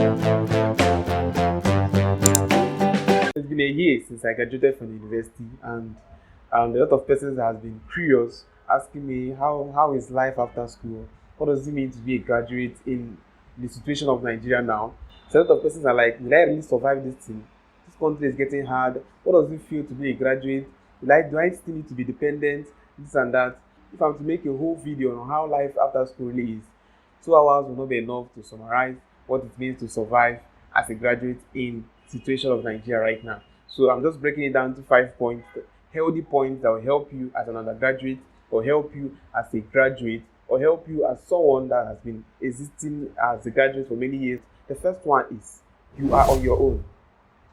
It's been a year since I graduated from the university, and a lot of persons has been curious, asking me how is life after school? What does it mean to be a graduate in the situation of Nigeria now? So a lot of persons are like, will I really survive this thing? This country is getting hard. What does it feel to be a graduate? Do I still need to be dependent? This and that. If I'm to make a whole video on how life after school really is, 2 hours will not be enough to summarize what it means to survive as a graduate in situation of Nigeria right now. So I'm just breaking it down to 5 points, healthy points that will help you as an undergraduate, or help you as a graduate, or help you as someone that has been existing as a graduate for many years. The first one is you are on your own.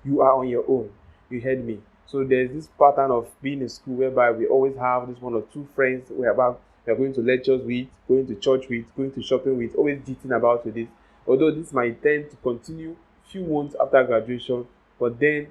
You are on your own. You heard me. So there's this pattern of being in school whereby we always have this one or two friends whereby we are going to lectures with, going to church with, going to shopping with, always cheating about with this. Although this might tend to continue few months after graduation, but then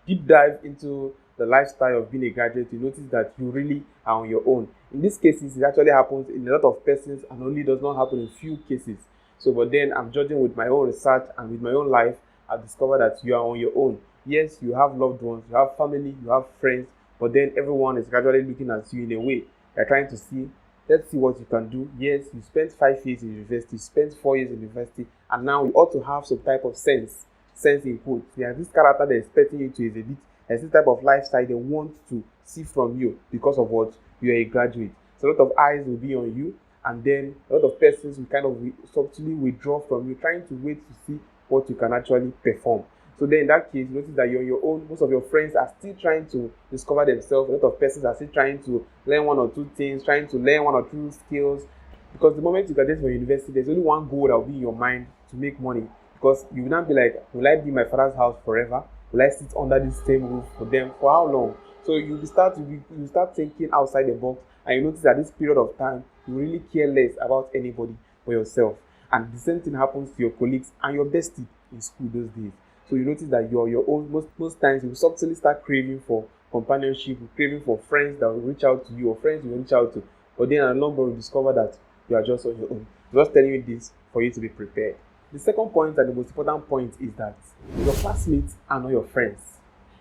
deep dive into the lifestyle of being a graduate, you notice that you really are on your own. In these cases, it actually happens in a lot of persons and only does not happen in few cases. So, but then I'm judging with my own research and with my own life, I've discovered that you are on your own. Yes, you have loved ones, you have family, you have friends, but then everyone is gradually looking at you in a way. They're trying to see, let's see what you can do. Yes, you spent 5 years in university, spent 4 years in university, and now you ought to have some type of sense in quotes. There's this character they're expecting you to exhibit. There's this type of lifestyle they want to see from you because of what you are a graduate. So a lot of eyes will be on you, and then a lot of persons will kind of subtly withdraw from you, trying to wait to see what you can actually perform. So then in that case, you notice that you're on your own. Most of your friends are still trying to discover themselves. A lot of persons are still trying to learn one or two things, trying to learn one or two skills. Because the moment you graduate from university, there's only one goal that will be in your mind: to make money. Because you will not be like, will I be in my father's house forever? Will I sit under this same roof for them for how long? So you start thinking outside the box, and you notice that this period of time you really care less about anybody but yourself. And the same thing happens to your colleagues and your bestie in school those days. So you notice that you're your own. Most times you subtly start craving for companionship, craving for friends that will reach out to you or friends you will reach out to. But then at long run you discover that you are just on your own. I'm just telling you this for you to be prepared. The second point and the most important point is that your classmates are not your friends.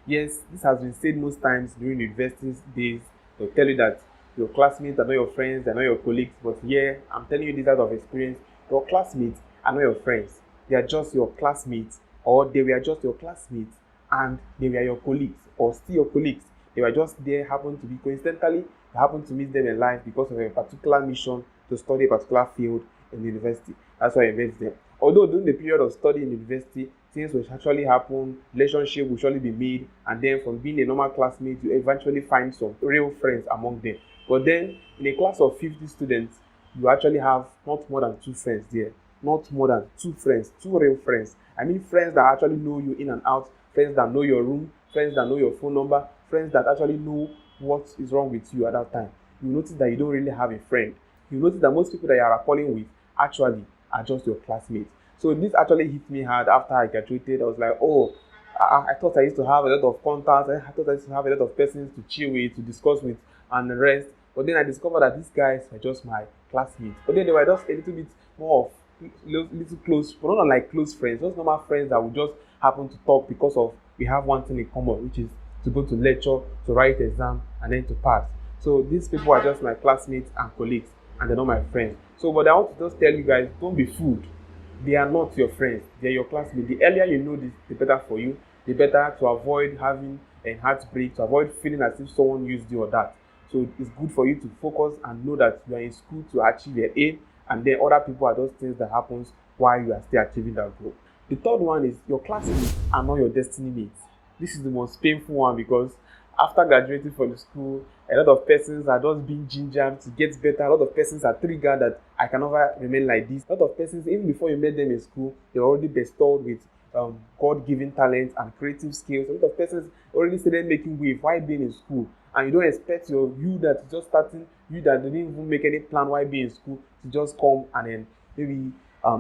Yes, this has been said most times during university days. They'll tell you that your classmates are not your friends, they're not your colleagues. But here, I'm telling you this out of experience. Your classmates are not your friends. They are just your classmates, or they were just your classmates and they were your colleagues, or still your colleagues. They were just there, happened to be coincidentally, you happen to meet them in life because of a particular mission to study a particular field in the university. That's why you met them. Although during the period of study in university, things will actually happen, relationship will surely be made, and then from being a normal classmate, you eventually find some real friends among them. But then in a class of 50 students, you actually have not more than two friends there. Not more than two friends, two real friends. I mean friends that actually know you in and out, friends that know your room, friends that know your phone number, friends that actually know what is wrong with you at that time. You notice that you don't really have a friend. You notice that most people that you are calling with actually are just your classmates. So this actually hit me hard after I graduated. I was like, oh, I thought I used to have a lot of contacts. I thought I used to have a lot of persons to chill with, to discuss with, and the rest. But then I discovered that these guys were just my classmates. But then they were just a little bit more of little close, but not like close friends, just normal friends that would just happen to talk because of we have one thing in common, which is to go to lecture, to write exam, and then to pass. So these people are just my classmates and colleagues, and they're not my friends. So, but I want to just tell you guys, don't be fooled. They are not your friends. They are your classmates. The earlier you know this, the better for you. The better to avoid having a heartbreak, to avoid feeling as if someone used you or that. So it's good for you to focus and know that you are in school to achieve your aim, and then other people are those things that happens while you are still achieving that goal. The third one is your classmates are not your destiny mates. This is the most painful one because after graduating from the school, a lot of persons are just being gingered to get better. A lot of persons are triggered that I can never remain like this. A lot of persons, even before you met them in school, they're already bestowed with God-given talents and creative skills. A lot of persons already started making wave while being in school, and you don't expect you that is just starting, you that didn't even make any plan while being in school, to just come and then maybe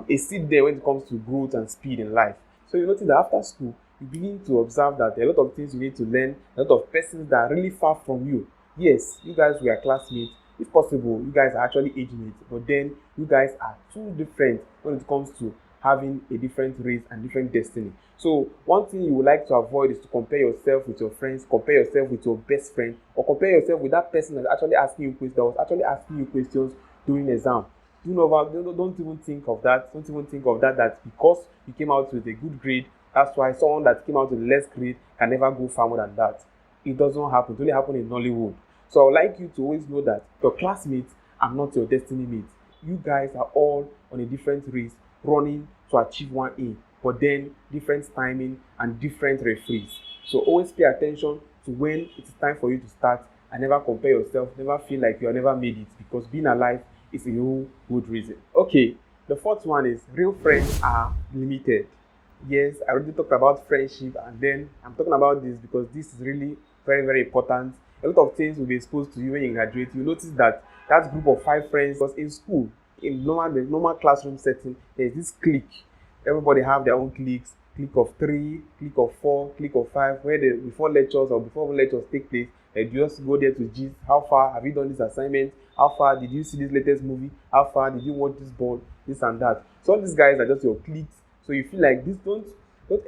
exceed there when it comes to growth and speed in life. So you notice that after school, you begin to observe that there are a lot of things you need to learn, a lot of persons that are really far from you. Yes, you guys were classmates. If possible, you guys are actually age mates, but then you guys are too different when it comes to having a different race and different destiny. So one thing you would like to avoid is to compare yourself with your friends, compare yourself with your best friend, or compare yourself with that person that's actually asking you questions, that was actually asking you questions during exam. Don't even think of that. Don't even think of that, that because you came out with a good grade, that's why someone that came out with less grade can never go far more than that. It doesn't happen. It only happens in Nollywood. So I would like you to always know that your classmates are not your destiny mates. You guys are all on a different race, running to achieve one aim, but then different timing and different referees. So always pay attention to when it is time for you to start, and never compare yourself. Never feel like you have never made it, because being alive is a whole good reason. Okay, the fourth one is real friends are limited. Yes, I already talked about friendship, and then I'm talking about this because this is really very, very important. A lot of things will be exposed to you when you graduate. You notice that that group of 5 friends, because in school, in the normal classroom setting, there's this clique. Everybody have their own cliques. Clique of 3, clique of 4, clique of 5, where they, before lectures or before lectures take place, they just go there to gist. How far have you done this assignment? How far did you see this latest movie? How far did you watch this ball? This and that. So all these guys are just your cliques. So you feel like this, don't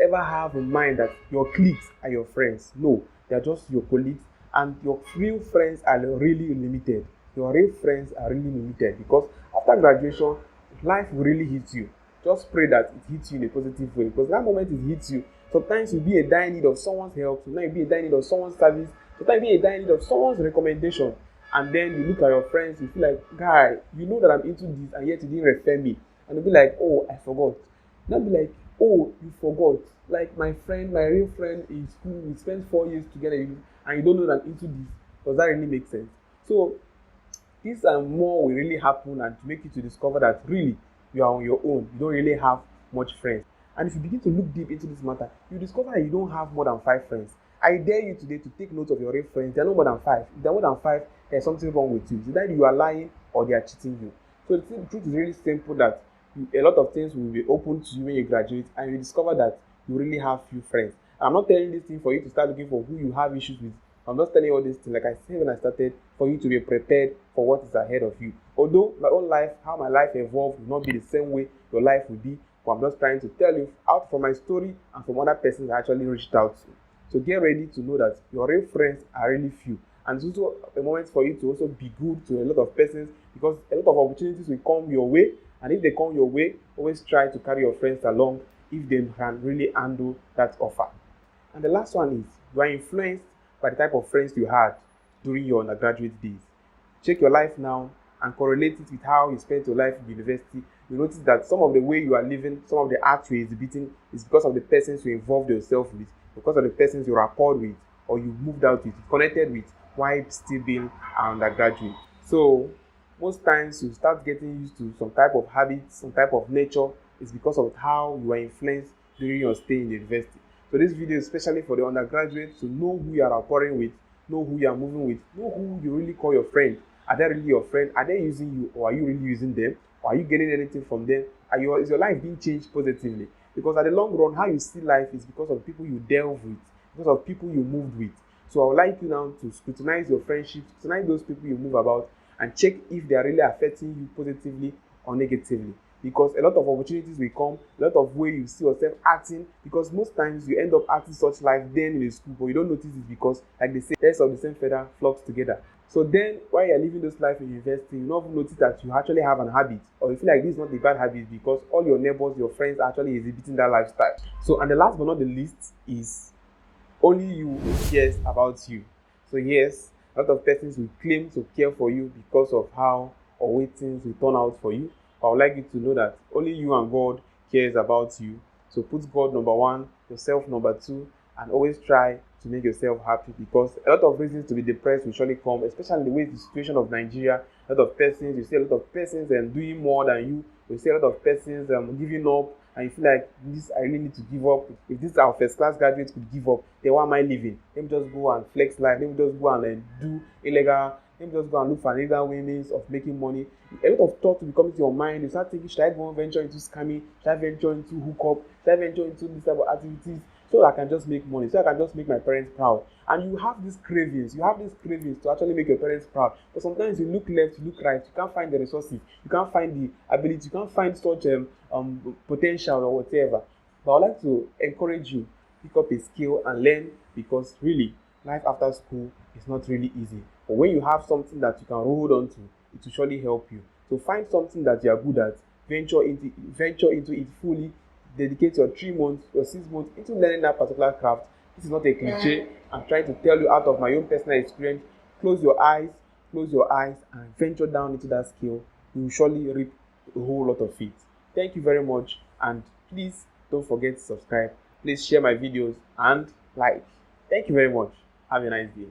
ever have in mind that your cliques are your friends. No, they are just your colleagues, and your real friends are really limited. Your real friends are really limited, because after graduation, life will really hit you. Just pray that it hits you in a positive way, because that moment it hits you, sometimes you'll be a dire need of someone's help, sometimes you'll be a dire need of someone's service, sometimes you'll be a dire need of someone's recommendation. And then you look at your friends, you feel like, guy, you know that I'm into this, and yet you didn't refer me. And you'll be like, oh, I forgot. Not be like, oh, you forgot. Like my friend, my real friend in school, we spent 4 years together, and you don't know that I'm into this. Does that really make sense? So this and more will really happen, and to make you to discover that really you are on your own. You don't really have much friends. And if you begin to look deep into this matter, you discover that you don't have more than 5 friends. I dare you today to take note of your real friends. They are no more than 5. If they are more than 5, there's something wrong with you. It's either you are lying or they are cheating you. So the truth is really simple, that a lot of things will be open to you when you graduate, and you discover that you really have few friends. I'm not telling this thing for you to start looking for who you have issues with. I'm just telling you all this thing, like I said when I started, for you to be prepared for what is ahead of you. Although my own life, how my life evolved, will not be the same way your life will be, but I'm just trying to tell you out from my story and from other persons I actually reached out to. So get ready to know that your real friends are really few. And it's also a moment for you to also be good to a lot of persons, because a lot of opportunities will come your way. And if they come your way, always try to carry your friends along if they can really handle that offer. And the last one is, you are influenced by the type of friends you had during your undergraduate days. Check your life now and correlate it with how you spent your life in university. You notice that some of the way you are living, some of the acts you're exhibiting is because of the persons you involved yourself with, because of the persons you rapport with, or you moved out with, connected with, while still being an undergraduate. So most times you start getting used to some type of habits, some type of nature, is because of how you were influenced during your stay in the university. So this video is especially for the undergraduates, to know who you are rapporting with, know who you are moving with, know who you really call your friend. Are they really your friend? Are they using you, or are you really using them? Or are you getting anything from them? Is your life being changed positively? Because at the long run, how you see life is because of people you delve with, because of people you moved with. So I would like you now to scrutinize your friendships, scrutinize those people you move about, and check if they are really affecting you positively or negatively. Because a lot of opportunities will come, a lot of way you see yourself acting, because most times you end up acting such life then in the school, but you don't notice it, because like they say, birds of the same feather flocks together. So then while you're living this life in university, you don't even notice that you actually have an habit, or you feel like this is not a bad habit, because all your neighbors, your friends are actually exhibiting that lifestyle. So, and the last but not the least is, only you cares about you. So yes, a lot of persons will claim to care for you because of how or way things will turn out for you. But I would like you to know that only you and God cares about you. So put God number 1, yourself number 2, and always try to make yourself happy, because a lot of reasons to be depressed will surely come, especially the way the situation of Nigeria. A lot of persons, you see a lot of persons doing more than you. You see a lot of persons giving up, and you feel like, this, I really need to give up. If this our first class graduates could give up, then why am I living? Let me just go and flex life. Let me just go and do illegal. Let me just go and look for illegal ways of making money. A lot of thoughts will be coming to your mind. You start thinking, should I go and venture into scamming? Should I venture into hookup? Should I venture into this type of activities? so that I can just make money, so I can just make my parents proud. And you have these cravings to actually make your parents proud. But sometimes you look left, you look right, you can't find the resources, you can't find the ability, you can't find such potential or whatever. But I'd like to encourage you, pick up a skill and learn, because really life after school is not really easy. But when you have something that you can hold on to, it will surely help you. So find something that you are good at, venture into it fully, dedicate your 3 months, your 6 months into learning that particular craft. This is not a cliche. I'm trying to tell you out of my own personal experience. Close your eyes and venture down into that skill. You will surely reap a whole lot of it. Thank you very much, and please don't forget to subscribe. Please share my videos and like. Thank you very much. Have a nice day.